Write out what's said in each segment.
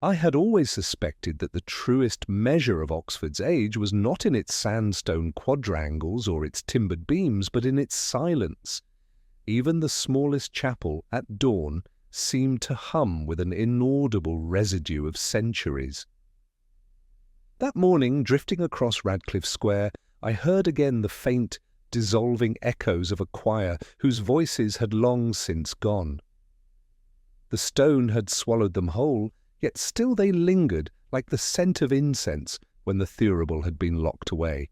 I had always suspected that the truest measure of Oxford's age was not in its sandstone quadrangles or its timbered beams, but in its silence. Even the smallest chapel at dawn seemed to hum with an inaudible residue of centuries. That morning, drifting across Radcliffe Square, I heard again the faint, dissolving echoes of a choir whose voices had long since gone. The stone had swallowed them whole, yet still they lingered like the scent of incense when the thurible had been locked away.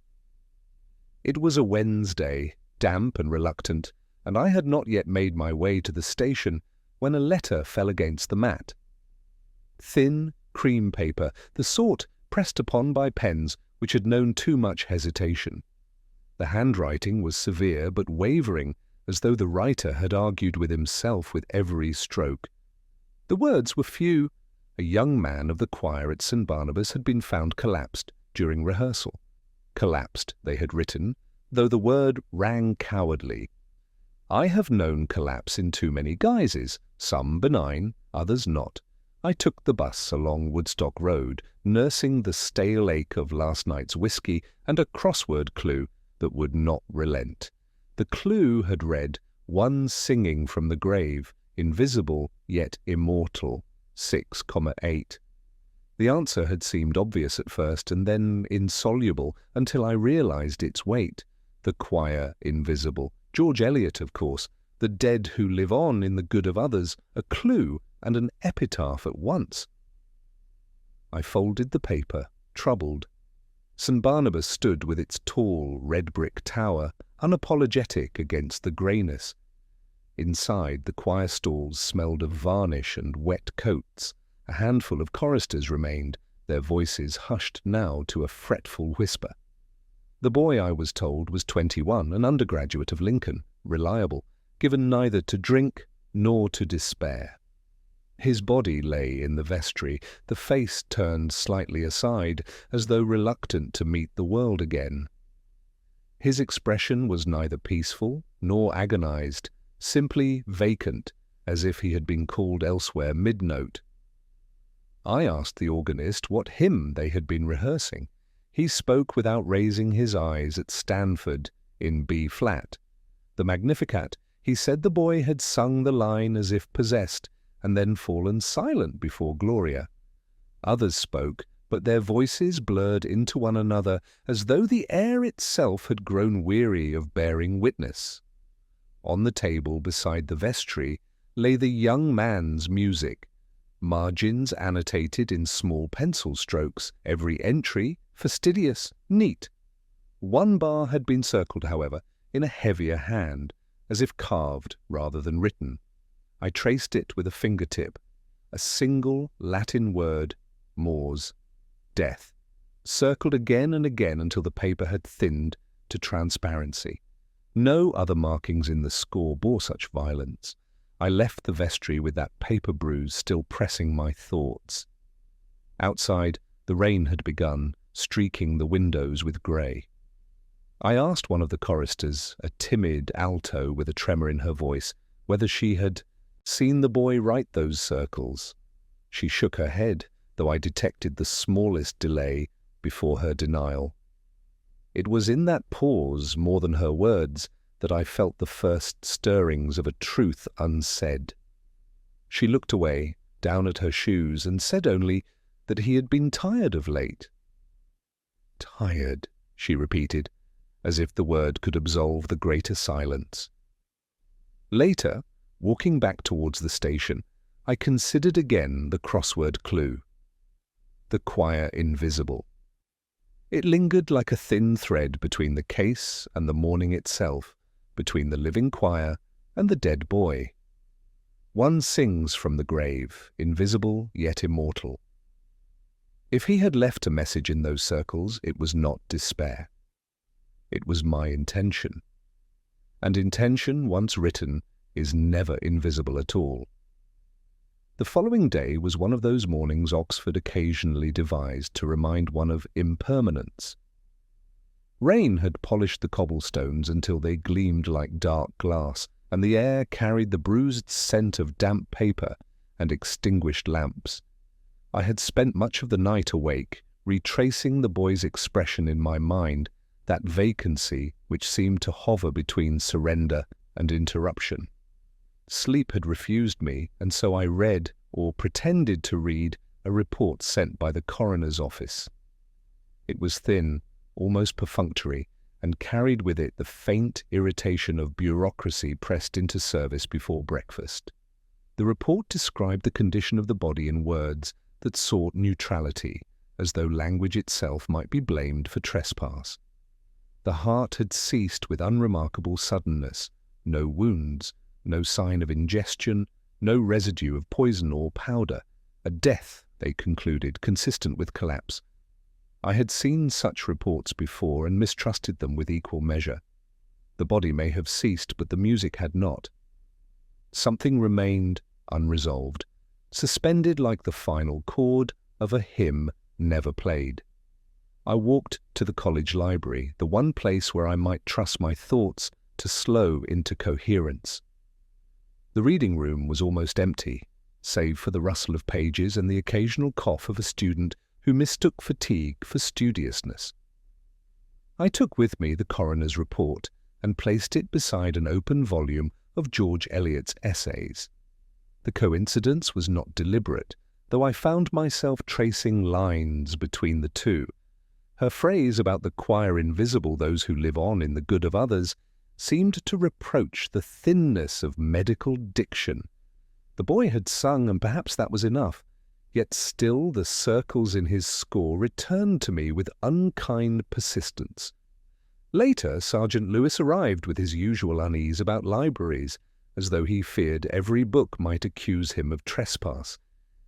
It was a Wednesday, damp and reluctant, and I had not yet made my way to the station when a letter fell against the mat. Thin, cream paper, the sort pressed upon by pens which had known too much hesitation. The handwriting was severe but wavering, as though the writer had argued with himself with every stroke. The words were few. A young man of the choir at St. Barnabas had been found collapsed during rehearsal. Collapsed, they had written, though the word rang cowardly. I have known collapse in too many guises, some benign, others not. I took the bus along Woodstock Road, nursing the stale ache of last night's whisky and a crossword clue that would not relent. The clue had read, "One singing from the grave, invisible yet immortal, 6,8. The answer had seemed obvious at first and then insoluble until I realized its weight. The choir invisible. George Eliot, of course. The dead who live on in the good of others. A clue and an epitaph at once. I folded the paper, troubled. St. Barnabas stood with its tall red-brick tower, unapologetic against the greyness. Inside, the choir stalls smelled of varnish and wet coats. A handful of choristers remained, their voices hushed now to a fretful whisper. The boy, I was told, was 21, an undergraduate of Lincoln, reliable, given neither to drink nor to despair. His body lay in the vestry, the face turned slightly aside, as though reluctant to meet the world again. His expression was neither peaceful nor agonized, simply vacant, as if he had been called elsewhere mid-note. I asked the organist what hymn they had been rehearsing. He spoke without raising his eyes at Stanford in B-flat. The Magnificat, he said the boy had sung the line as if possessed, and then fallen silent before Gloria. Others spoke, but their voices blurred into one another as though the air itself had grown weary of bearing witness. On the table beside the vestry lay the young man's music, margins annotated in small pencil strokes, every entry fastidious, neat. One bar had been circled, however, in a heavier hand, as if carved rather than written. I traced it with a fingertip, a single Latin word, mors, death, circled again and again until the paper had thinned to transparency. No other markings in the score bore such violence. I left the vestry with that paper bruise still pressing my thoughts. Outside, the rain had begun, streaking the windows with grey. I asked one of the choristers, a timid alto with a tremor in her voice, whether she had seen the boy write those circles. She shook her head, though I detected the smallest delay before her denial. It was in that pause, more than her words, that I felt the first stirrings of a truth unsaid. She looked away, down at her shoes, and said only that he had been tired of late. "Tired," she repeated, as if the word could absolve the greater silence. Later, walking back towards the station, I considered again the crossword clue. The choir invisible. It lingered like a thin thread between the case and the morning itself, between the living choir and the dead boy. One sings from the grave, invisible yet immortal. If he had left a message in those circles, it was not despair. It was my intention. And intention, once written, is never invisible at all. The following day was one of those mornings Oxford occasionally devised to remind one of impermanence. Rain had polished the cobblestones until they gleamed like dark glass, and the air carried the bruised scent of damp paper and extinguished lamps. I had spent much of the night awake, retracing the boy's expression in my mind, that vacancy which seemed to hover between surrender and interruption. Sleep had refused me, and so I read, or pretended to read, a report sent by the coroner's office. It was thin, almost perfunctory, and carried with it the faint irritation of bureaucracy pressed into service before breakfast. The report described the condition of the body in words that sought neutrality, as though language itself might be blamed for trespass. The heart had ceased with unremarkable suddenness, no wounds, no sign of ingestion, no residue of poison or powder, a death, they concluded, consistent with collapse. I had seen such reports before and mistrusted them with equal measure. The body may have ceased, but the music had not. Something remained unresolved, suspended like the final chord of a hymn never played. I walked to the college library, the one place where I might trust my thoughts to slow into coherence. The reading room was almost empty, save for the rustle of pages and the occasional cough of a student who mistook fatigue for studiousness. I took with me the coroner's report and placed it beside an open volume of George Eliot's essays. The coincidence was not deliberate, though I found myself tracing lines between the two. Her phrase about the choir invisible, those who live on in the good of others, seemed to reproach the thinness of medical diction. The boy had sung, and perhaps that was enough, yet still the circles in his score returned to me with unkind persistence. Later, Sergeant Lewis arrived with his usual unease about libraries, as though he feared every book might accuse him of trespass.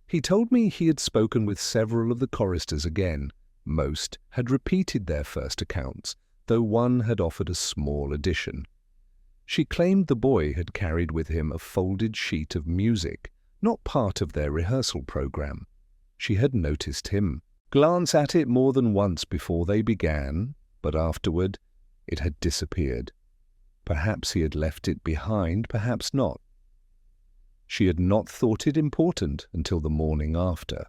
He told me he had spoken with several of the choristers again. Most had repeated their first accounts, though one had offered a small addition. She claimed the boy had carried with him a folded sheet of music, not part of their rehearsal program. She had noticed him glance at it more than once before they began, but afterward it had disappeared. Perhaps he had left it behind, perhaps not. She had not thought it important until the morning after.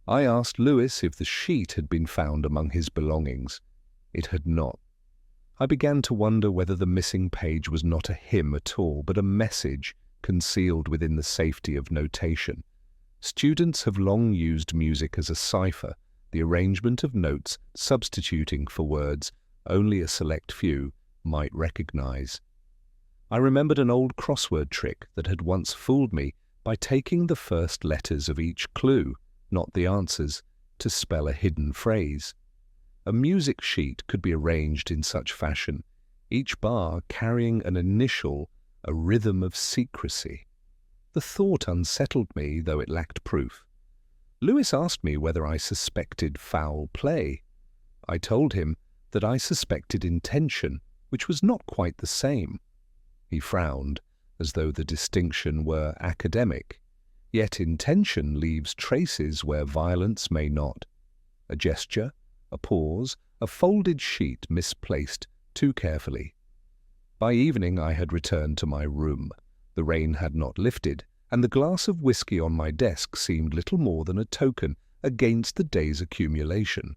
I asked Lewis if the sheet had been found among his belongings. It had not. I began to wonder whether the missing page was not a hymn at all, but a message concealed within the safety of notation. Students have long used music as a cipher, the arrangement of notes substituting for words only a select few might recognize. I remembered an old crossword trick that had once fooled me by taking the first letters of each clue, not the answers, to spell a hidden phrase. A music sheet could be arranged in such fashion, each bar carrying an initial, a rhythm of secrecy. The thought unsettled me, though it lacked proof. Lewis asked me whether I suspected foul play. I told him that I suspected intention, which was not quite the same. He frowned, as though the distinction were academic. Yet intention leaves traces where violence may not. A gesture, a pause, a folded sheet misplaced too carefully. By evening I had returned to my room. The rain had not lifted, and the glass of whisky on my desk seemed little more than a token against the day's accumulation.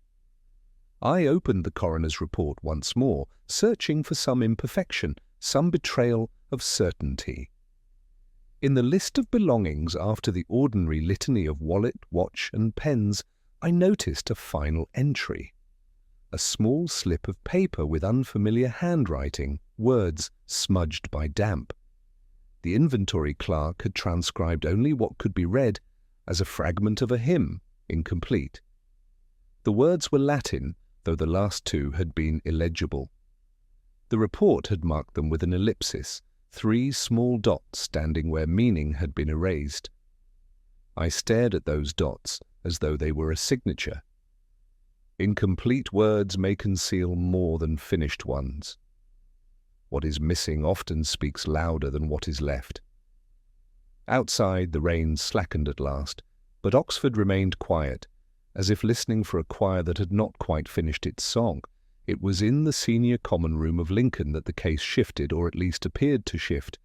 I opened the coroner's report once more, searching for some imperfection, some betrayal of certainty. In the list of belongings after the ordinary litany of wallet, watch, and pens, I noticed a final entry. A small slip of paper with unfamiliar handwriting, words smudged by damp. The inventory clerk had transcribed only what could be read as a fragment of a hymn, incomplete. The words were Latin, though the last two had been illegible. The report had marked them with an ellipsis, 3 small dots standing where meaning had been erased. I stared at those dots as though they were a signature. Incomplete words may conceal more than finished ones. What is missing often speaks louder than what is left. Outside, the rain slackened at last, but Oxford remained quiet, as if listening for a choir that had not quite finished its song. It was in the senior common room of Lincoln that the case shifted, or at least appeared to shift.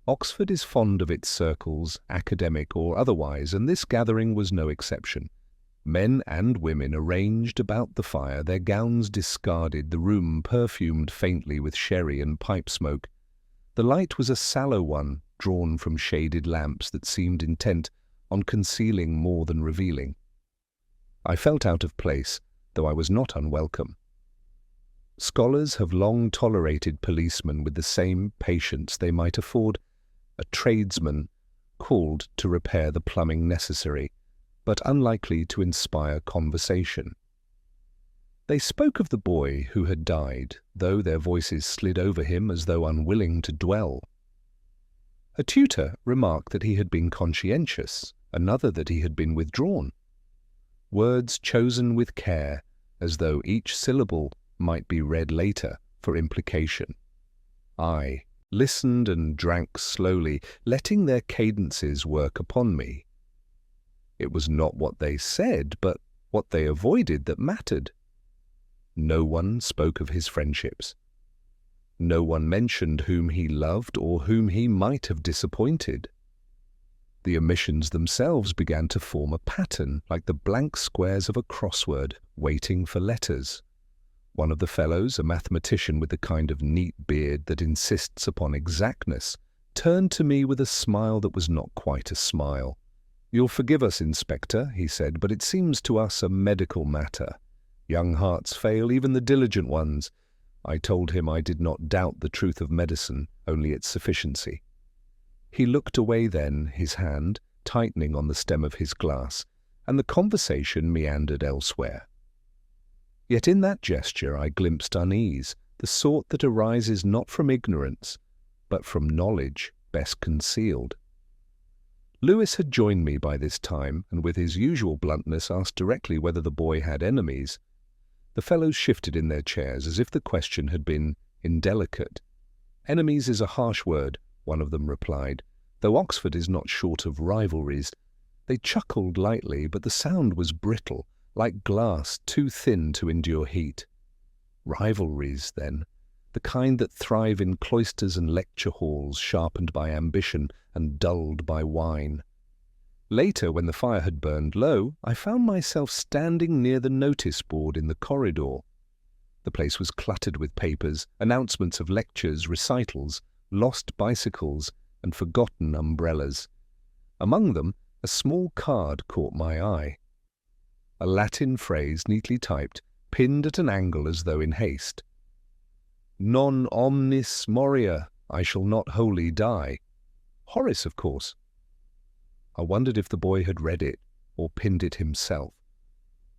Oxford is fond of its circles, academic or otherwise, and this gathering was no exception. Men and women arranged about the fire, their gowns discarded, the room perfumed faintly with sherry and pipe smoke. The light was a sallow one, drawn from shaded lamps that seemed intent on concealing more than revealing. I felt out of place, though I was not unwelcome. Scholars have long tolerated policemen with the same patience they might afford a tradesman called to repair the plumbing necessary, but unlikely to inspire conversation. They spoke of the boy who had died, though their voices slid over him as though unwilling to dwell. A tutor remarked that he had been conscientious, another that he had been withdrawn. Words chosen with care, as though each syllable might be read later for implication. I listened and drank slowly, letting their cadences work upon me. It was not what they said, but what they avoided that mattered. No one spoke of his friendships. No one mentioned whom he loved or whom he might have disappointed. The omissions themselves began to form a pattern, like the blank squares of a crossword, waiting for letters. One of the fellows, a mathematician with the kind of neat beard that insists upon exactness, turned to me with a smile that was not quite a smile. "You'll forgive us, Inspector," he said, "but it seems to us a medical matter. Young hearts fail, even the diligent ones." I told him I did not doubt the truth of medicine, only its sufficiency. He looked away then, his hand tightening on the stem of his glass, and the conversation meandered elsewhere. Yet in that gesture I glimpsed unease, the sort that arises not from ignorance, but from knowledge best concealed. Lewis had joined me by this time, and with his usual bluntness asked directly whether the boy had enemies. The fellows shifted in their chairs as if the question had been indelicate. "Enemies is a harsh word," one of them replied, "though Oxford is not short of rivalries." They chuckled lightly, but the sound was brittle, like glass too thin to endure heat. Rivalries, then, the kind that thrive in cloisters and lecture halls, sharpened by ambition and dulled by wine. Later, when the fire had burned low, I found myself standing near the notice board in the corridor. The place was cluttered with papers, announcements of lectures, recitals, lost bicycles, and forgotten umbrellas. Among them, a small card caught my eye. A Latin phrase neatly typed, pinned at an angle as though in haste. "Non omnis moria, I shall not wholly die." Horace, of course. I wondered if the boy had read it, or pinned it himself,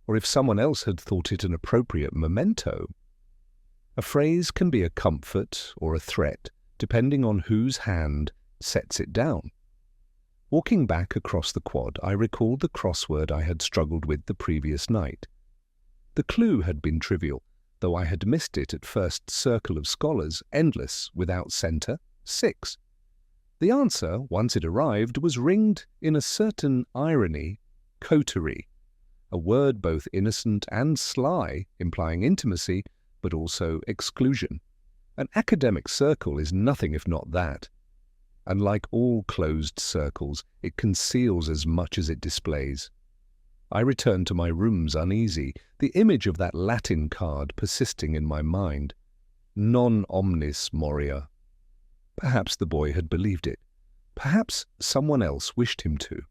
or if someone else had thought it an appropriate memento. A phrase can be a comfort or a threat, depending on whose hand sets it down. Walking back across the quad, I recalled the crossword I had struggled with the previous night. The clue had been trivial, though I had missed it at first circle of scholars, endless, without centre, 6. The answer, once it arrived, was ringed in a certain irony, coterie, a word both innocent and sly, implying intimacy, but also exclusion. An academic circle is nothing if not that. And like all closed circles, it conceals as much as it displays. I returned to my rooms uneasy, the image of that Latin card persisting in my mind. Non omnis moria. Perhaps the boy had believed it. Perhaps someone else wished him to.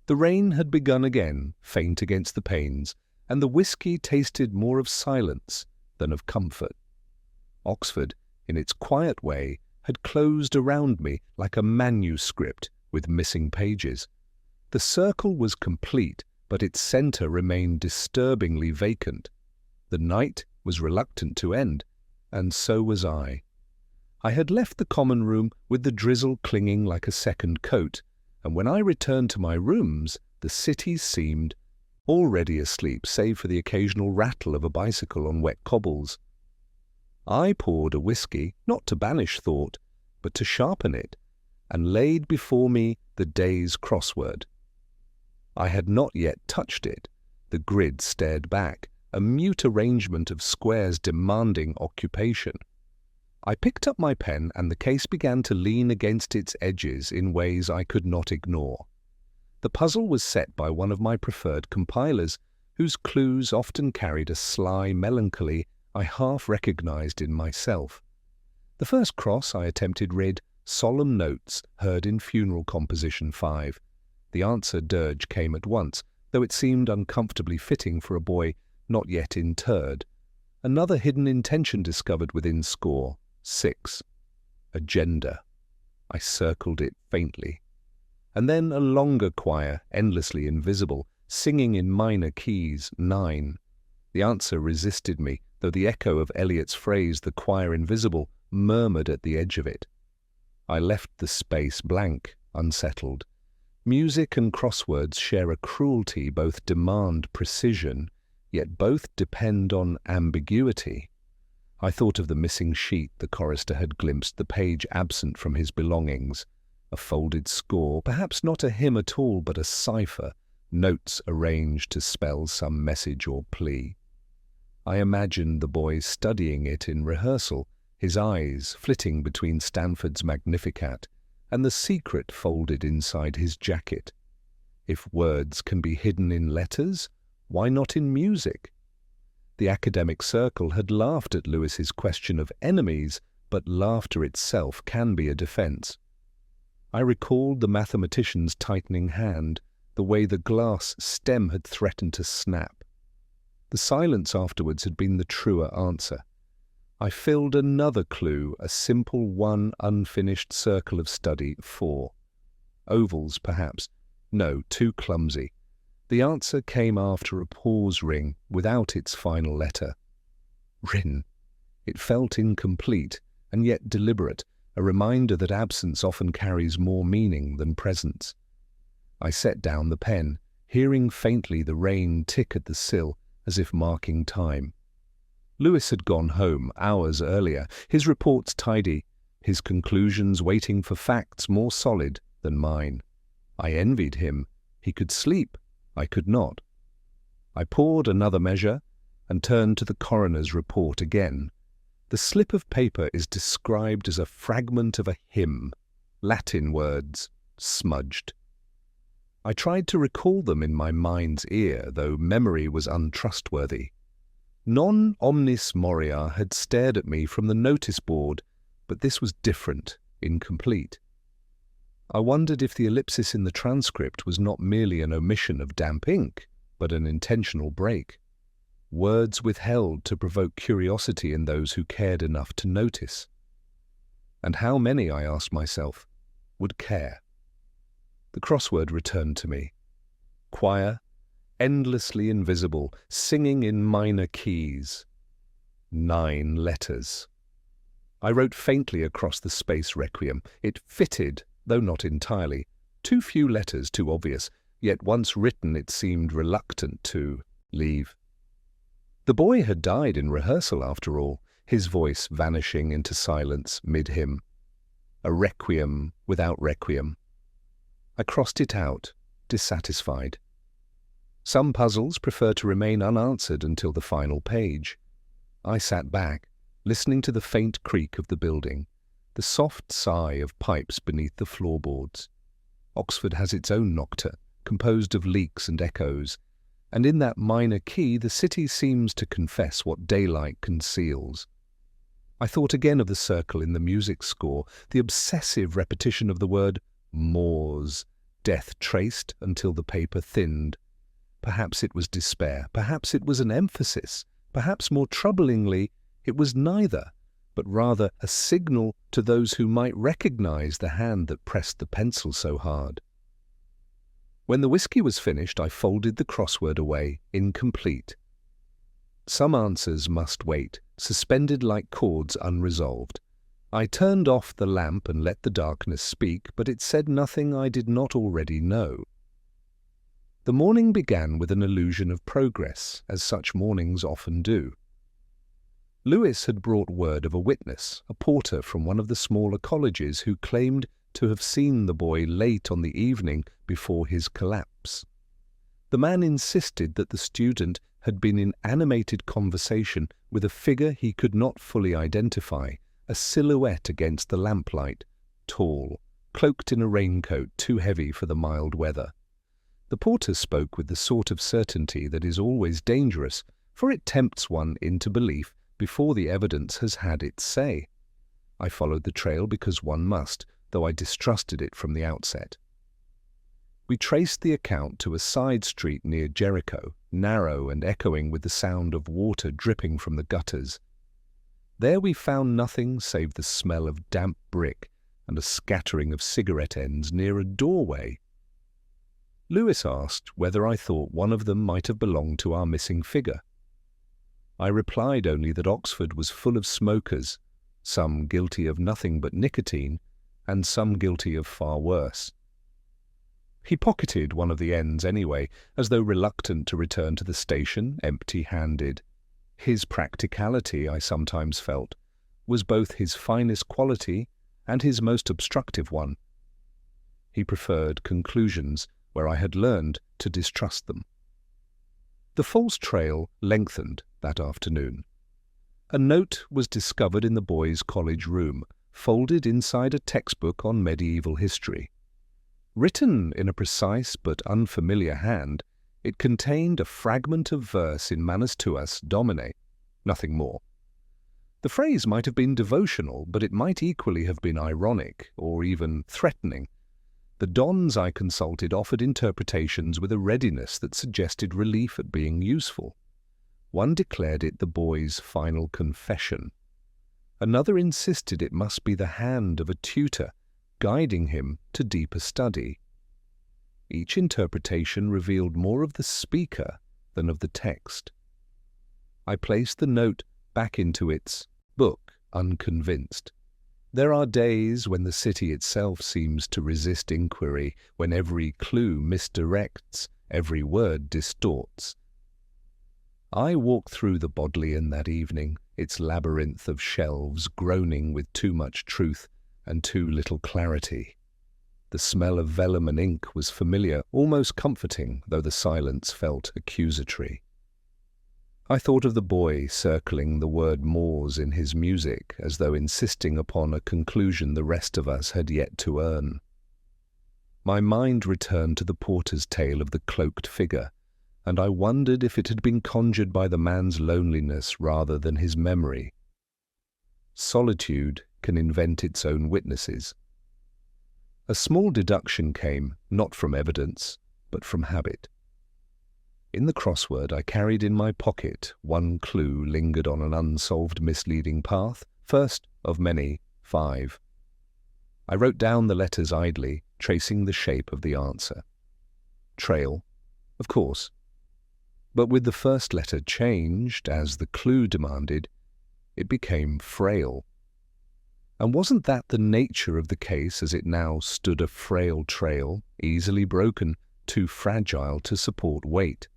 The rain had begun again, faint against the panes, and the whisky tasted more of silence than of comfort. Oxford, in its quiet way, had closed around me like a manuscript with missing pages. The circle was complete, but its centre remained disturbingly vacant. The night was reluctant to end, and so was I. I had left the common room with the drizzle clinging like a second coat, and when I returned to my rooms, the city seemed already asleep, save for the occasional rattle of a bicycle on wet cobbles. I poured a whisky, not to banish thought, but to sharpen it, and laid before me the day's crossword. I had not yet touched it. The grid stared back, a mute arrangement of squares demanding occupation. I picked up my pen and the case began to lean against its edges in ways I could not ignore. The puzzle was set by one of my preferred compilers, whose clues often carried a sly melancholy I half recognized in myself. The first cross I attempted read, "Solemn notes heard in funeral composition 5. The answer dirge came at once, though it seemed uncomfortably fitting for a boy not yet interred. Another hidden intention discovered within score 6. Agenda. I circled it faintly. And then a longer choir, endlessly invisible, singing in minor keys 9. The answer resisted me, though the echo of Eliot's phrase, "the choir invisible," murmured at the edge of it. I left the space blank, unsettled. Music and crosswords share a cruelty, both demand precision, yet both depend on ambiguity. I thought of the missing sheet the chorister had glimpsed, the page absent from his belongings. A folded score, perhaps not a hymn at all, but a cipher, notes arranged to spell some message or plea. I imagined the boy studying it in rehearsal, his eyes flitting between Stanford's Magnificat and the secret folded inside his jacket. If words can be hidden in letters, why not in music? The academic circle had laughed at Lewis's question of enemies, but laughter itself can be a defense. I recalled the mathematician's tightening hand, the way the glass stem had threatened to snap. The silence afterwards had been the truer answer. I filled another clue, a simple one unfinished circle of study 4. Ovals, perhaps. No, too clumsy. The answer came after a pause ring, without its final letter. Rin. It felt incomplete, and yet deliberate, a reminder that absence often carries more meaning than presence. I set down the pen, hearing faintly the rain tick at the sill, as if marking time. Lewis had gone home hours earlier, his reports tidy, his conclusions waiting for facts more solid than mine. I envied him. He could sleep. I could not. I poured another measure and turned to the coroner's report again. The slip of paper is described as a fragment of a hymn, Latin words, smudged. I tried to recall them in my mind's ear, though memory was untrustworthy. Non omnis moria had stared at me from the notice board, but this was different, incomplete. I wondered if the ellipsis in the transcript was not merely an omission of damp ink, but an intentional break. Words withheld to provoke curiosity in those who cared enough to notice. And how many, I asked myself, would care? The crossword returned to me. Choir, endlessly invisible, singing in minor keys. 9 letters. I wrote faintly across the space requiem. It fitted, though not entirely. Too few letters, too obvious, yet once written it seemed reluctant to leave. The boy had died in rehearsal after all, his voice vanishing into silence mid-hymn. A requiem without requiem. I crossed it out, dissatisfied. Some puzzles prefer to remain unanswered until the final page. I sat back, listening to the faint creak of the building, the soft sigh of pipes beneath the floorboards. Oxford has its own nocturne, composed of leaks and echoes, and in that minor key the city seems to confess what daylight conceals. I thought again of the circle in the music score, the obsessive repetition of the word mors, death traced until the paper thinned. Perhaps it was despair, perhaps it was an emphasis, perhaps more troublingly, it was neither, but rather a signal to those who might recognize the hand that pressed the pencil so hard. When the whiskey was finished, I folded the crossword away, incomplete. Some answers must wait, suspended like chords unresolved. I turned off the lamp and let the darkness speak, but it said nothing I did not already know. The morning began with an illusion of progress, as such mornings often do. Lewis had brought word of a witness, a porter from one of the smaller colleges, who claimed to have seen the boy late on the evening before his collapse. The man insisted that the student had been in animated conversation with a figure he could not fully identify, a silhouette against the lamplight, tall, cloaked in a raincoat too heavy for the mild weather. The porter spoke with the sort of certainty that is always dangerous, for it tempts one into belief before the evidence has had its say. I followed the trail because one must, though I distrusted it from the outset. We traced the account to a side street near Jericho, narrow and echoing with the sound of water dripping from the gutters. There we found nothing save the smell of damp brick and a scattering of cigarette ends near a doorway. Lewis asked whether I thought one of them might have belonged to our missing figure. I replied only that Oxford was full of smokers, some guilty of nothing but nicotine, and some guilty of far worse. He pocketed one of the ends anyway, as though reluctant to return to the station empty-handed. His practicality, I sometimes felt, was both his finest quality and his most obstructive one. He preferred conclusions where I had learned to distrust them. The false trail lengthened that afternoon. A note was discovered in the boys' college room, folded inside a textbook on medieval history. Written in a precise but unfamiliar hand, it contained a fragment of verse in Manus Tuas Domine, nothing more. The phrase might have been devotional, but it might equally have been ironic or even threatening. The dons I consulted offered interpretations with a readiness that suggested relief at being useful. One declared it the boy's final confession. Another insisted it must be the hand of a tutor, guiding him to deeper study. Each interpretation revealed more of the speaker than of the text. I placed the note back into its book, unconvinced. There are days when the city itself seems to resist inquiry, when every clue misdirects, every word distorts. I walked through the Bodleian that evening, its labyrinth of shelves groaning with too much truth and too little clarity. The smell of vellum and ink was familiar, almost comforting, though the silence felt accusatory. I thought of the boy circling the word Morse in his music, as though insisting upon a conclusion the rest of us had yet to earn. My mind returned to the porter's tale of the cloaked figure, and I wondered if it had been conjured by the man's loneliness rather than his memory. Solitude can invent its own witnesses. A small deduction came, not from evidence, but from habit. In the crossword I carried in my pocket one clue lingered on an unsolved misleading path, first of many, 5. I wrote down the letters idly, tracing the shape of the answer. Trail, of course. But with the first letter changed, as the clue demanded, it became frail. And wasn't that the nature of the case as it now stood, a frail trail, easily broken, too fragile to support weight?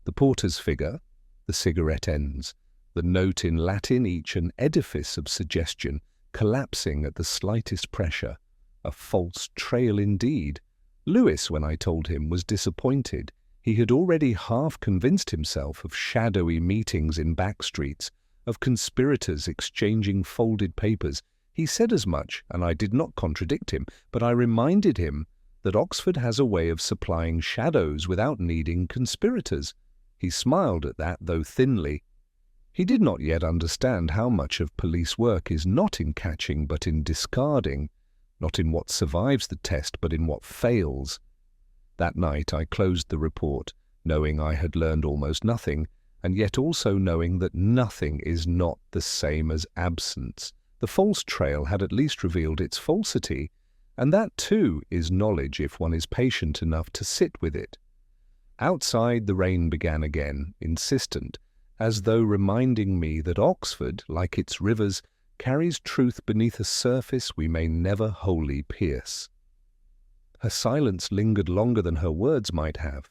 The porter's figure, the cigarette ends, the note in Latin, each an edifice of suggestion, collapsing at the slightest pressure. A false trail indeed. Lewis, when I told him, was disappointed. He had already half convinced himself of shadowy meetings in back streets, of conspirators exchanging folded papers. He said as much, and I did not contradict him, but I reminded him that Oxford has a way of supplying shadows without needing conspirators. He smiled at that, though thinly. He did not yet understand how much of police work is not in catching but in discarding, not in what survives the test but in what fails. That night I closed the report, knowing I had learned almost nothing, and yet also knowing that nothing is not the same as absence. The false trail had at least revealed its falsity, and that too is knowledge if one is patient enough to sit with it. Outside the rain began again, insistent, as though reminding me that Oxford, like its rivers, carries truth beneath a surface we may never wholly pierce. Her silence lingered longer than her words might have.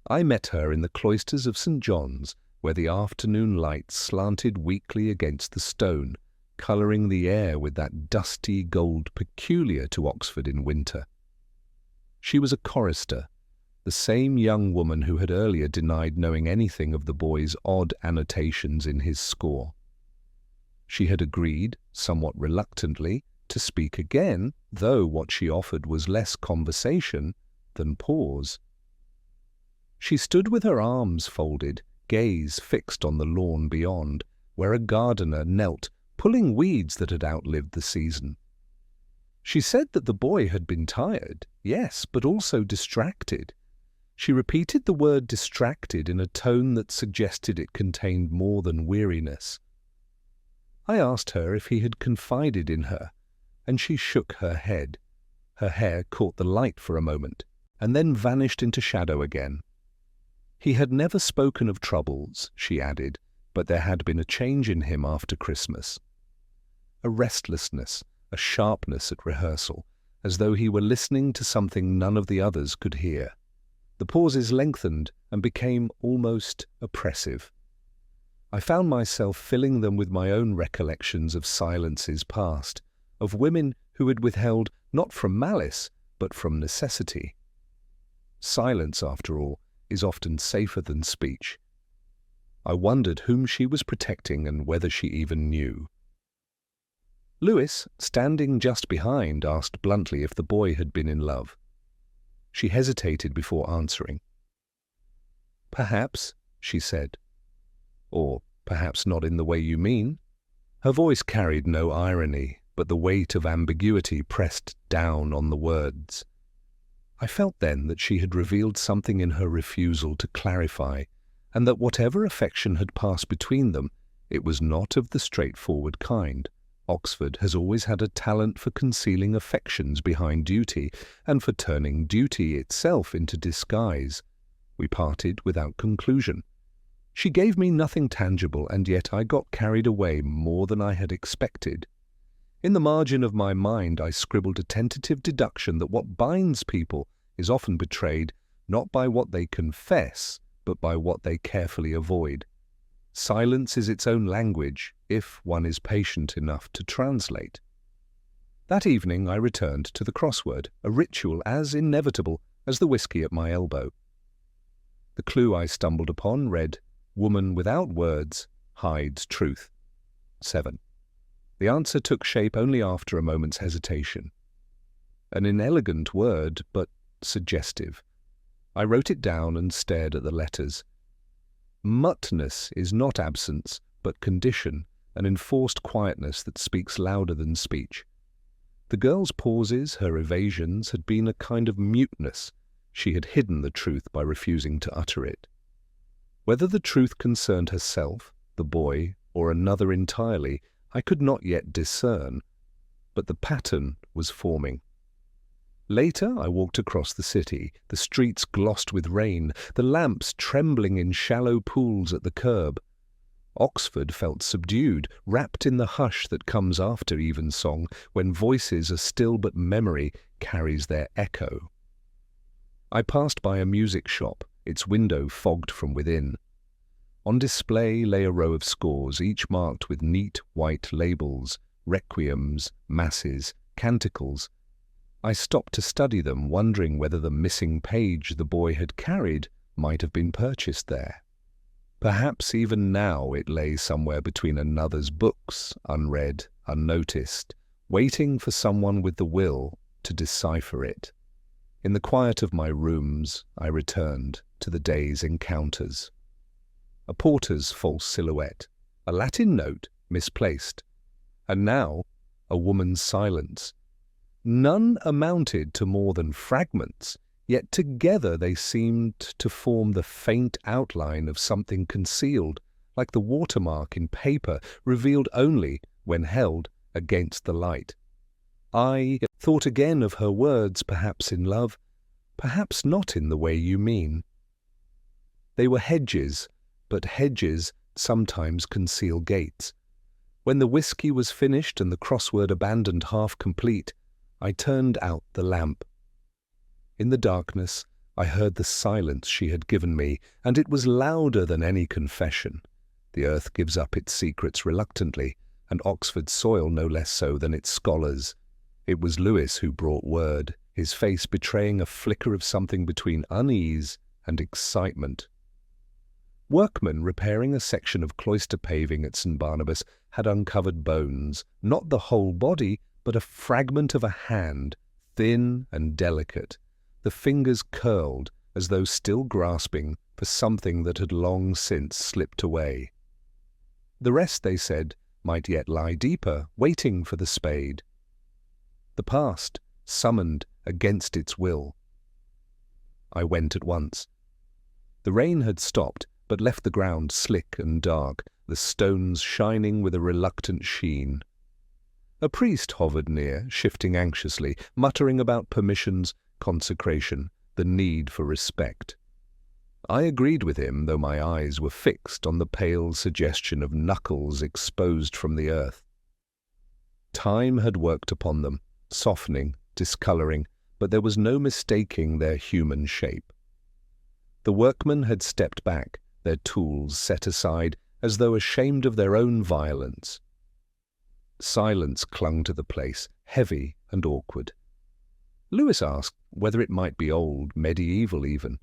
I met her in the cloisters of St. John's, where the afternoon light slanted weakly against the stone, colouring the air with that dusty gold peculiar to Oxford in winter. She was a chorister, the same young woman who had earlier denied knowing anything of the boy's odd annotations in his score. She had agreed, somewhat reluctantly, to speak again, though what she offered was less conversation than pause. She stood with her arms folded, gaze fixed on the lawn beyond, where a gardener knelt, pulling weeds that had outlived the season. She said that the boy had been tired, yes, but also distracted. She repeated the word distracted in a tone that suggested it contained more than weariness. I asked her if he had confided in her, and she shook her head. Her hair caught the light for a moment, and then vanished into shadow again. He had never spoken of troubles, she added, but there had been a change in him after Christmas. A restlessness, a sharpness at rehearsal, as though he were listening to something none of the others could hear. The pauses lengthened and became almost oppressive. I found myself filling them with my own recollections of silences past, of women who had withheld not from malice, but from necessity. Silence, after all, is often safer than speech. I wondered whom she was protecting and whether she even knew. Lewis, standing just behind, asked bluntly if the boy had been in love. She hesitated before answering. "Perhaps," she said. "Or perhaps not in the way you mean." Her voice carried no irony, but the weight of ambiguity pressed down on the words. I felt then that she had revealed something in her refusal to clarify, and that whatever affection had passed between them, it was not of the straightforward kind. Oxford has always had a talent for concealing affections behind duty, and for turning duty itself into disguise. We parted without conclusion. She gave me nothing tangible, and yet I got carried away more than I had expected. In the margin of my mind I scribbled a tentative deduction that what binds people is often betrayed not by what they confess, but by what they carefully avoid. Silence is its own language, if one is patient enough to translate. That evening I returned to the crossword, a ritual as inevitable as the whiskey at my elbow. The clue I stumbled upon read, "Woman without words hides truth." 7. The answer took shape only after a moment's hesitation. An inelegant word, but suggestive. I wrote it down and stared at the letters. Muteness is not absence, but condition, an enforced quietness that speaks louder than speech. The girl's pauses, her evasions, had been a kind of muteness. She had hidden the truth by refusing to utter it. Whether the truth concerned herself, the boy, or another entirely, I could not yet discern, but the pattern was forming. Later I walked across the city, the streets glossed with rain, the lamps trembling in shallow pools at the curb. Oxford felt subdued, wrapped in the hush that comes after evensong, when voices are still but memory carries their echo. I passed by a music shop, its window fogged from within. On display lay a row of scores, each marked with neat white labels, requiems, masses, canticles. I stopped to study them, wondering whether the missing page the boy had carried might have been purchased there. Perhaps even now it lay somewhere between another's books, unread, unnoticed, waiting for someone with the will to decipher it. In the quiet of my rooms, I returned to the day's encounters. A porter's false silhouette, a Latin note misplaced, and now a woman's silence. None amounted to more than fragments, yet together they seemed to form the faint outline of something concealed, like the watermark in paper revealed only when held against the light. I thought again of her words, perhaps in love, perhaps not in the way you mean. They were hedges, but hedges sometimes conceal gates. When the whiskey was finished and the crossword abandoned half complete, I turned out the lamp. In the darkness, I heard the silence she had given me, and it was louder than any confession. The earth gives up its secrets reluctantly, and Oxford's soil no less so than its scholars. It was Lewis who brought word, his face betraying a flicker of something between unease and excitement. Workmen repairing a section of cloister paving at St. Barnabas had uncovered bones, not the whole body, but a fragment of a hand, thin and delicate, the fingers curled as though still grasping for something that had long since slipped away. The rest, they said, might yet lie deeper, waiting for the spade. The past, summoned against its will. I went at once. The rain had stopped, but left the ground slick and dark, the stones shining with a reluctant sheen. A priest hovered near, shifting anxiously, muttering about permissions, consecration, the need for respect. I agreed with him, though my eyes were fixed on the pale suggestion of knuckles exposed from the earth. Time had worked upon them, softening, discolouring, but there was no mistaking their human shape. The workmen had stepped back, their tools set aside, as though ashamed of their own violence. Silence clung to the place, heavy and awkward. Lewis asked whether it might be old, medieval even.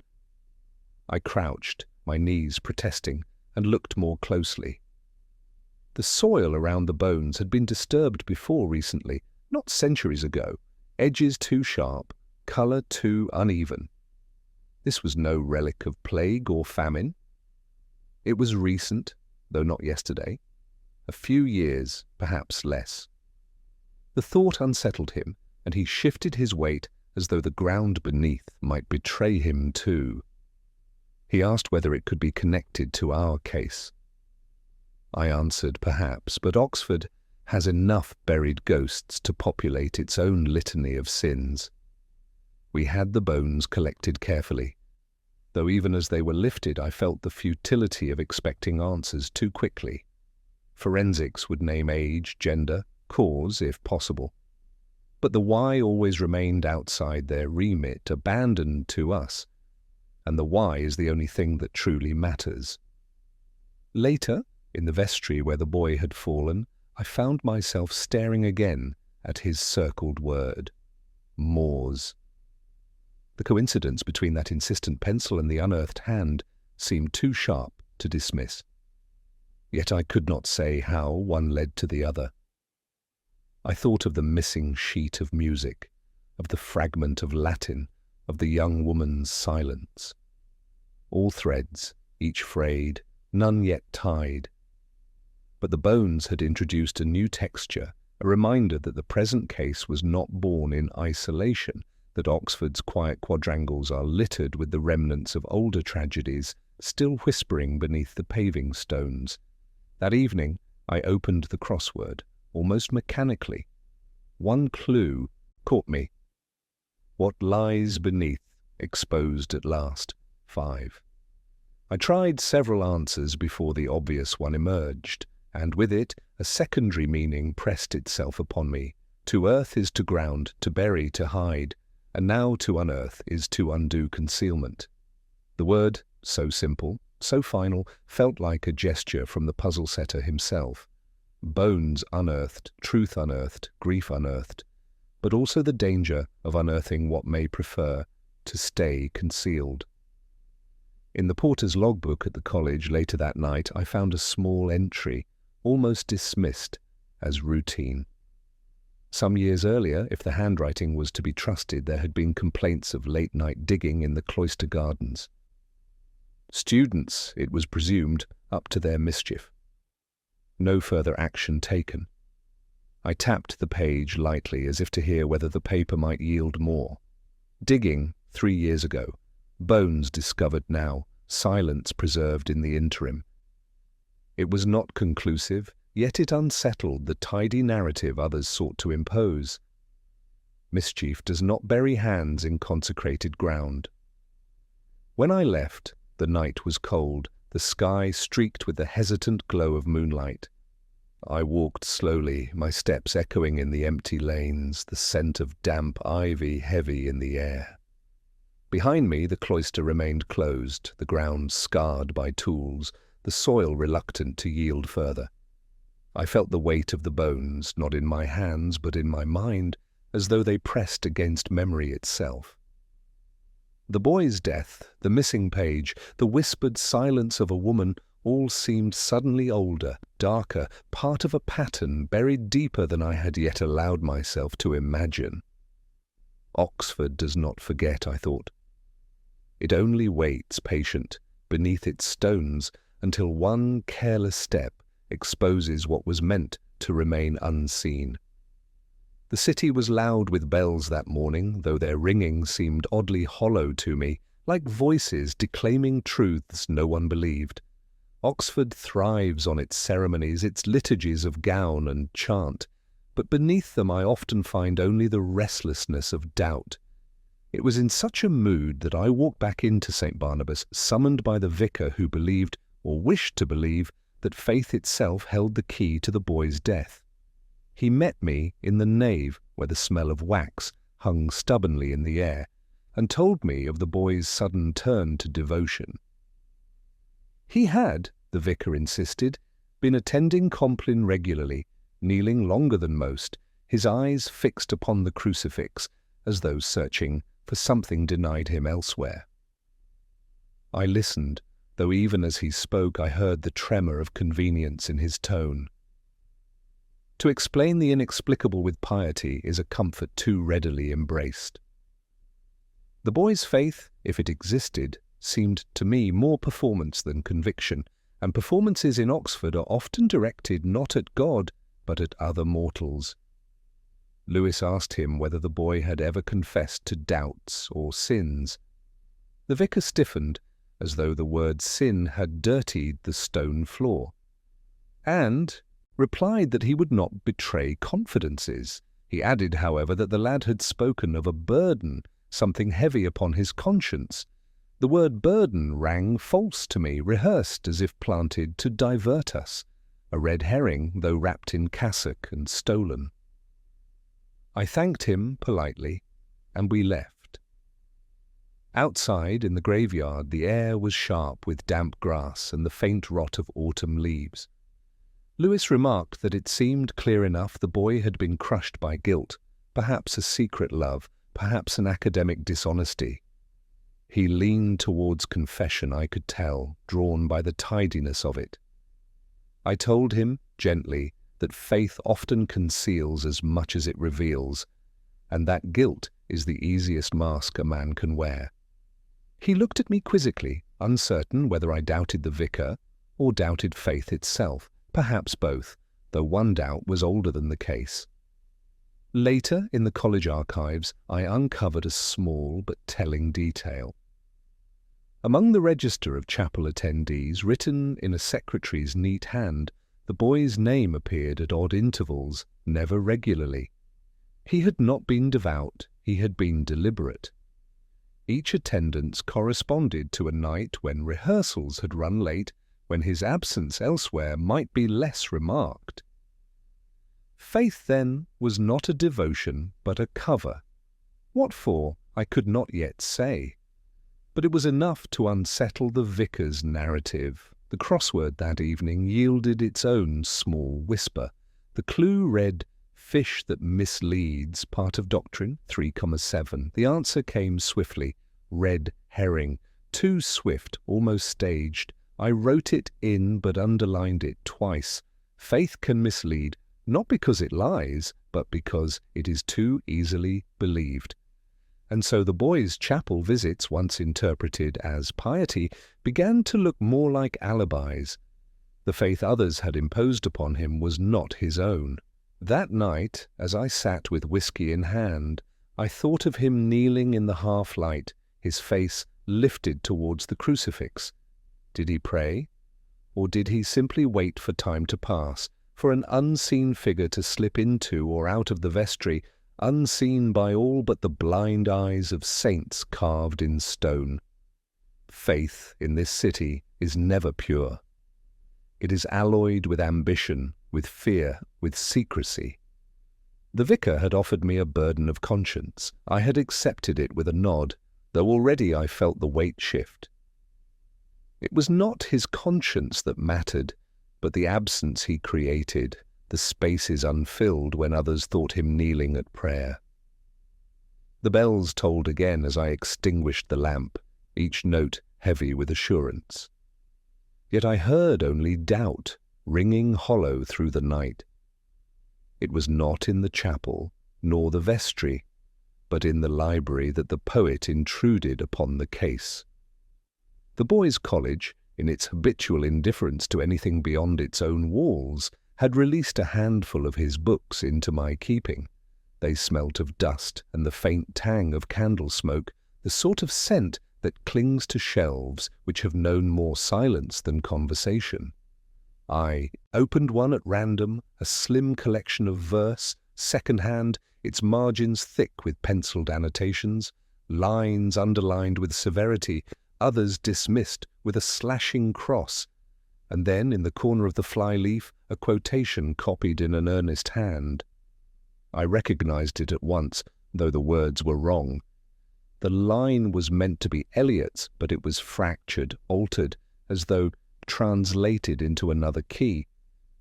I crouched, my knees protesting, and looked more closely. The soil around the bones had been disturbed before recently, not centuries ago, edges too sharp, colour too uneven. This was no relic of plague or famine. It was recent, though not yesterday. A few years, perhaps less. The thought unsettled him, and he shifted his weight as though the ground beneath might betray him too. He asked whether it could be connected to our case. I answered perhaps, but Oxford has enough buried ghosts to populate its own litany of sins. We had the bones collected carefully, though even as they were lifted I felt the futility of expecting answers too quickly. Forensics would name age, gender, cause, if possible. But the why always remained outside their remit, abandoned to us, and the why is the only thing that truly matters. Later, in the vestry where the boy had fallen, I found myself staring again at his circled word, Moors. The coincidence between that insistent pencil and the unearthed hand seemed too sharp to dismiss. Yet I could not say how one led to the other. I thought of the missing sheet of music, of the fragment of Latin, of the young woman's silence. All threads, each frayed, none yet tied. But the bones had introduced a new texture, a reminder that the present case was not born in isolation, that Oxford's quiet quadrangles are littered with the remnants of older tragedies, still whispering beneath the paving stones. That evening I opened the crossword, almost mechanically. One clue caught me. What lies beneath, exposed at last. 5. I tried several answers before the obvious one emerged, and with it a secondary meaning pressed itself upon me. To earth is to ground, to bury, to hide, and now to unearth is to undo concealment. The word, so simple, so final, felt like a gesture from the puzzle setter himself. Bones unearthed, truth unearthed, grief unearthed, but also the danger of unearthing what may prefer to stay concealed. In the porter's logbook at the college later that night, I found a small entry, almost dismissed as routine. Some years earlier, if the handwriting was to be trusted, there had been complaints of late-night digging in the cloister gardens. Students, it was presumed, up to their mischief. No further action taken. I tapped the page lightly as if to hear whether the paper might yield more. Digging, 3 years ago. Bones discovered now, silence preserved in the interim. It was not conclusive, yet it unsettled the tidy narrative others sought to impose. Mischief does not bury hands in consecrated ground. When I left, the night was cold, the sky streaked with the hesitant glow of moonlight. I walked slowly, my steps echoing in the empty lanes, the scent of damp ivy heavy in the air. Behind me the cloister remained closed, the ground scarred by tools, the soil reluctant to yield further. I felt the weight of the bones, not in my hands but in my mind, as though they pressed against memory itself. The boy's death, the missing page, the whispered silence of a woman, All seemed suddenly older, darker, part of a pattern buried deeper than I had yet allowed myself to imagine. Oxford does not forget, I thought. It only waits, patient, beneath its stones, until one careless step exposes what was meant to remain unseen. The city was loud with bells that morning, though their ringing seemed oddly hollow to me, like voices declaiming truths no one believed. Oxford thrives on its ceremonies, its liturgies of gown and chant, but beneath them I often find only the restlessness of doubt. It was in such a mood that I walked back into St. Barnabas, summoned by the vicar who believed, or wished to believe, that faith itself held the key to the boy's death. He met me in the nave, where the smell of wax hung stubbornly in the air, and told me of the boy's sudden turn to devotion. He had, the vicar insisted, been attending Compline regularly, kneeling longer than most, his eyes fixed upon the crucifix, as though searching for something denied him elsewhere. I listened, though even as he spoke I heard the tremor of convenience in his tone. To explain the inexplicable with piety is a comfort too readily embraced. The boy's faith, if it existed, seemed to me more performance than conviction, and performances in Oxford are often directed not at God, but at other mortals. Lewis asked him whether the boy had ever confessed to doubts or sins. The vicar stiffened, as though the word sin had dirtied the stone floor, and replied that he would not betray confidences. He added, however, that the lad had spoken of a burden, something heavy upon his conscience. The word burden rang false to me, rehearsed as if planted to divert us, a red herring, though wrapped in cassock and stolen. I thanked him politely, and we left. Outside, in the graveyard, the air was sharp with damp grass and the faint rot of autumn leaves. Lewis remarked that it seemed clear enough the boy had been crushed by guilt, perhaps a secret love, perhaps an academic dishonesty. He leaned towards confession, I could tell, drawn by the tidiness of it. I told him, gently, that faith often conceals as much as it reveals, and that guilt is the easiest mask a man can wear. He looked at me quizzically, uncertain whether I doubted the vicar or doubted faith itself, perhaps both, though one doubt was older than the case. Later, in the college archives, I uncovered a small but telling detail. Among the register of chapel attendees, written in a secretary's neat hand, the boy's name appeared at odd intervals, never regularly. He had not been devout, he had been deliberate. Each attendance corresponded to a night when rehearsals had run late, when his absence elsewhere might be less remarked. Faith, then, was not a devotion, but a cover. What for, I could not yet say. But it was enough to unsettle the vicar's narrative. The crossword that evening yielded its own small whisper. The clue read, "Fish that misleads, part of doctrine, 3,7. The answer came swiftly, red herring, too swift, almost staged. I wrote it in but underlined it twice. Faith can mislead, not because it lies, but because it is too easily believed. And so the boy's chapel visits, once interpreted as piety, began to look more like alibis. The faith others had imposed upon him was not his own. That night, as I sat with whiskey in hand, I thought of him kneeling in the half-light, his face lifted towards the crucifix. Did he pray? Or did he simply wait for time to pass, for an unseen figure to slip into or out of the vestry, unseen by all but the blind eyes of saints carved in stone? Faith in this city is never pure. It is alloyed with ambition, with fear, with secrecy. The vicar had offered me a burden of conscience. I had accepted it with a nod, though already I felt the weight shift. It was not his conscience that mattered, but the absence he created, the spaces unfilled when others thought him kneeling at prayer. The bells tolled again as I extinguished the lamp, each note heavy with assurance. Yet I heard only doubt ringing hollow through the night. It was not in the chapel, nor the vestry, but in the library that the poet intruded upon the case. The boys' college, in its habitual indifference to anything beyond its own walls, had released a handful of his books into my keeping. They smelt of dust and the faint tang of candle smoke, the sort of scent that clings to shelves which have known more silence than conversation. I opened one at random, a slim collection of verse, second-hand, its margins thick with penciled annotations, lines underlined with severity, others dismissed with a slashing cross, and then, in the corner of the fly-leaf, a quotation copied in an earnest hand. I recognized it at once, though the words were wrong. The line was meant to be Eliot's, but it was fractured, altered, as though translated into another key.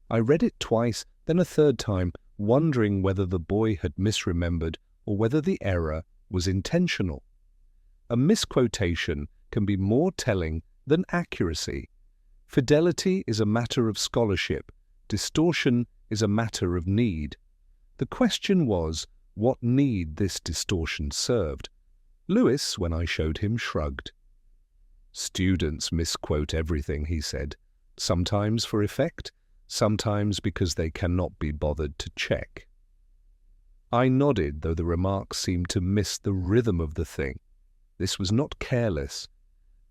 I read it twice, then a third time, wondering whether the boy had misremembered or whether the error was intentional. A misquotation can be more telling than accuracy. Fidelity is a matter of scholarship. Distortion is a matter of need. The question was what need this distortion served. Lewis, when I showed him, shrugged. "Students misquote everything," he said, "sometimes for effect, sometimes because they cannot be bothered to check." I nodded, though the remark seemed to miss the rhythm of the thing. This was not careless.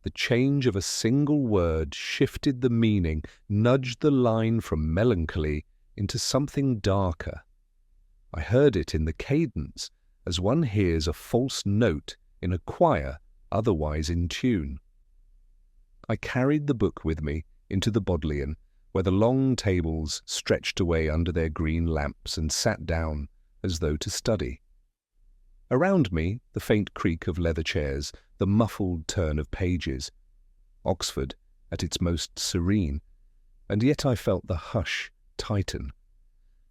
The change of a single word shifted the meaning, nudged the line from melancholy into something darker. I heard it in the cadence, as one hears a false note in a choir otherwise in tune. I carried the book with me into the Bodleian, where the long tables stretched away under their green lamps, and sat down as though to study. Around me, the faint creak of leather chairs, the muffled turn of pages. Oxford at its most serene, and yet I felt the hush tighten.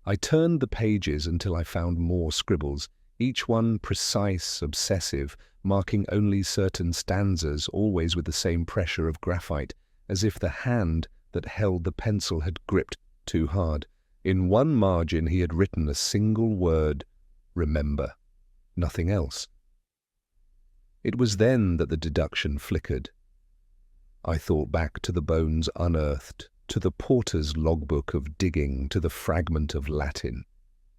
I turned the pages until I found more scribbles, each one precise, obsessive, marking only certain stanzas, always with the same pressure of graphite, as if the hand that held the pencil had gripped too hard. In one margin he had written a single word, "Remember," nothing else. It was then that the deduction flickered. I thought back to the bones unearthed, to the porter's logbook of digging, to the fragment of Latin.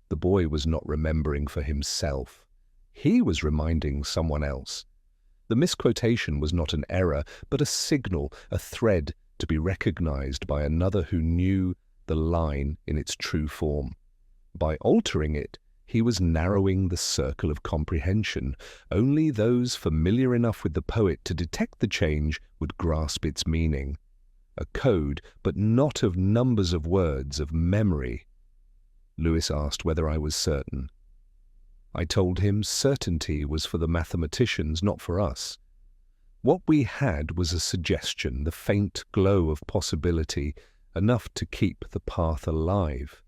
The boy was not remembering for himself. He was reminding someone else. The misquotation was not an error, but a signal, a thread to be recognized by another who knew the line in its true form. By altering it, he was narrowing the circle of comprehension. Only those familiar enough with the poet to detect the change would grasp its meaning. A code, but not of numbers of words, of memory. Lewis asked whether I was certain. I told him certainty was for the mathematicians, not for us. What we had was a suggestion, the faint glow of possibility, enough to keep the path alive.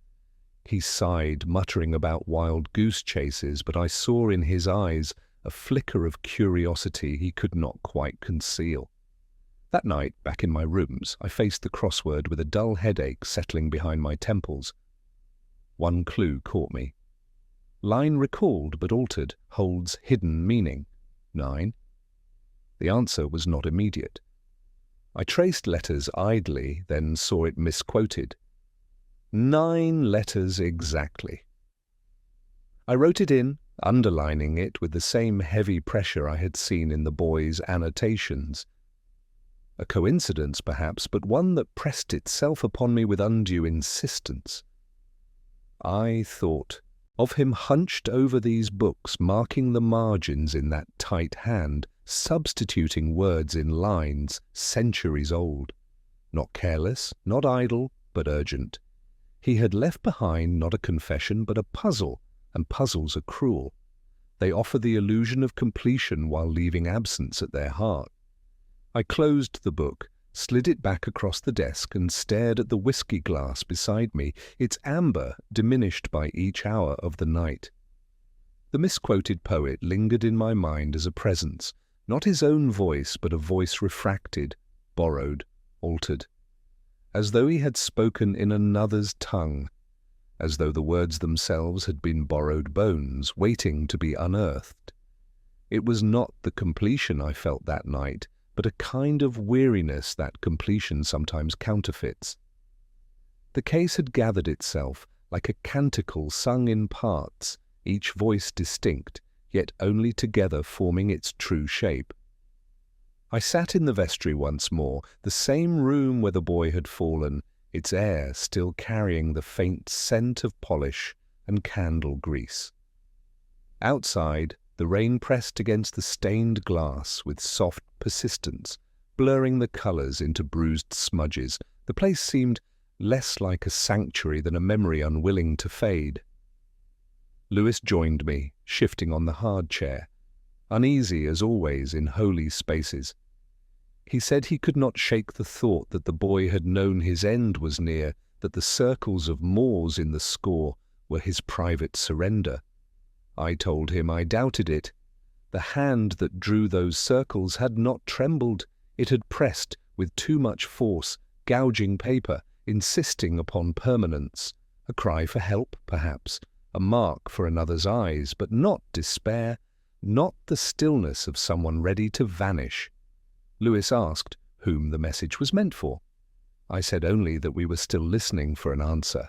He sighed, muttering about wild goose chases, but I saw in his eyes a flicker of curiosity he could not quite conceal. That night, back in my rooms, I faced the crossword with a dull headache settling behind my temples. One clue caught me. Line recalled but altered, holds hidden meaning. 9. The answer was not immediate. I traced letters idly, then saw it misquoted. 9 letters exactly. I wrote it in, underlining it with the same heavy pressure I had seen in the boy's annotations. A coincidence, perhaps, but one that pressed itself upon me with undue insistence. I thought of him hunched over these books, marking the margins in that tight hand, substituting words in lines centuries old. Not careless, not idle, but urgent. He had left behind not a confession, but a puzzle, and puzzles are cruel. They offer the illusion of completion while leaving absence at their heart. I closed the book, slid it back across the desk, and stared at the whiskey glass beside me, its amber diminished by each hour of the night. The misquoted poet lingered in my mind as a presence, not his own voice, but a voice refracted, borrowed, altered. as though he had spoken in another's tongue, as though the words themselves had been borrowed bones, waiting to be unearthed. It was not the completion I felt that night, but a kind of weariness that completion sometimes counterfeits. The case had gathered itself like a canticle sung in parts, each voice distinct, yet only together forming its true shape. I sat in the vestry once more, the same room where the boy had fallen, its air still carrying the faint scent of polish and candle grease. Outside, the rain pressed against the stained glass with soft persistence, blurring the colours into bruised smudges. The place seemed less like a sanctuary than a memory unwilling to fade. Lewis joined me, shifting on the hard chair, uneasy as always in holy spaces. He said he could not shake the thought that the boy had known his end was near, that the circles of Moors in the score were his private surrender. I told him I doubted it. The hand that drew those circles had not trembled. It had pressed with too much force, gouging paper, insisting upon permanence. A cry for help, perhaps, a mark for another's eyes, but not despair, not the stillness of someone ready to vanish. Lewis asked whom the message was meant for. I said only that we were still listening for an answer.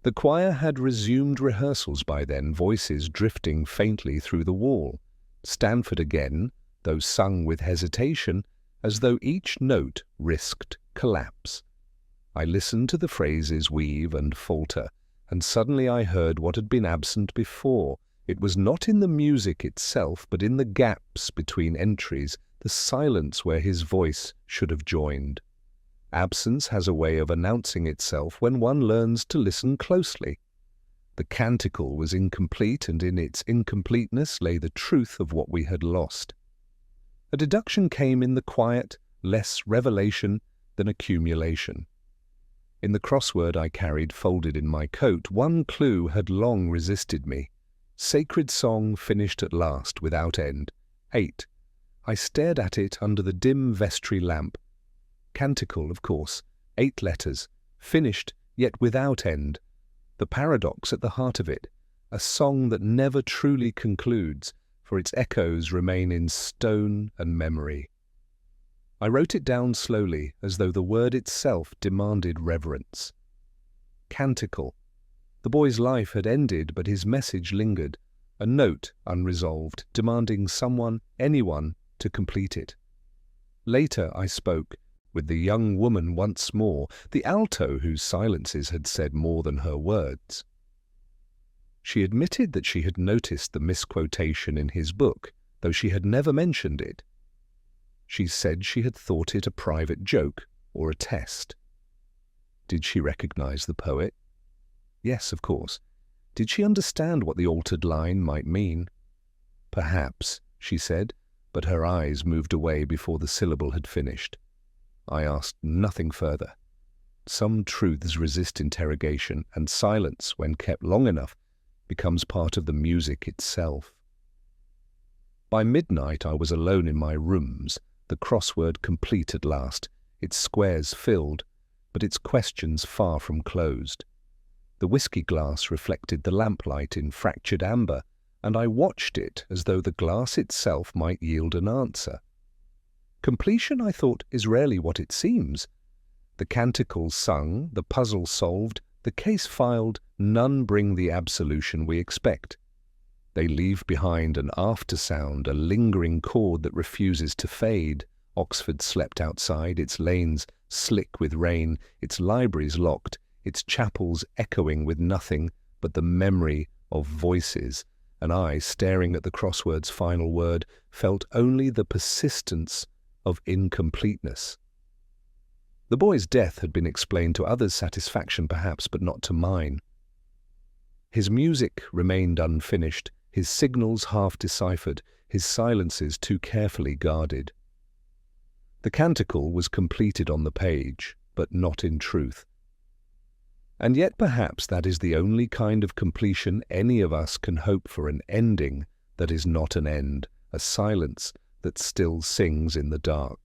The choir had resumed rehearsals by then, voices drifting faintly through the wall. Stanford again, though sung with hesitation, as though each note risked collapse. I listened to the phrases weave and falter, and suddenly I heard what had been absent before. It was not in the music itself, but in the gaps between entries, the silence where his voice should have joined. Absence has a way of announcing itself when one learns to listen closely. The canticle was incomplete, and in its incompleteness lay the truth of what we had lost. A deduction came in the quiet, less revelation than accumulation. In the crossword I carried folded in my coat, one clue had long resisted me. Sacred song finished at last, without end. 8. I stared at it under the dim vestry lamp. Canticle, of course, 8 letters, finished yet without end. The paradox at the heart of it, a song that never truly concludes, for its echoes remain in stone and memory. I wrote it down slowly, as though the word itself demanded reverence. Canticle. The boy's life had ended, but his message lingered, a note unresolved, demanding someone, anyone, to complete it. Later I spoke with the young woman once more, the alto whose silences had said more than her words. She admitted that she had noticed the misquotation in his book, though she had never mentioned it. She said she had thought it a private joke or a test. Did she recognize the poet? Yes, of course. Did she understand what the altered line might mean? Perhaps, she said, but her eyes moved away before the syllable had finished. I asked nothing further. Some truths resist interrogation, and silence, when kept long enough, becomes part of the music itself. By midnight I was alone in my rooms, the crossword complete at last, its squares filled, but its questions far from closed. The whiskey glass reflected the lamplight in fractured amber, and I watched it as though the glass itself might yield an answer. Completion, I thought, is rarely what it seems. The canticle sung, the puzzle solved, the case filed, none bring the absolution we expect. They leave behind an after-sound, a lingering chord that refuses to fade. Oxford slept outside, its lanes slick with rain, its libraries locked, its chapels echoing with nothing but the memory of voices, and I, staring at the crossword's final word, felt only the persistence of incompleteness. The boy's death had been explained to others' satisfaction perhaps, but not to mine. His music remained unfinished, his signals half deciphered, his silences too carefully guarded. The canticle was completed on the page, but not in truth. And yet perhaps that is the only kind of completion any of us can hope for, an ending that is not an end, a silence that still sings in the dark.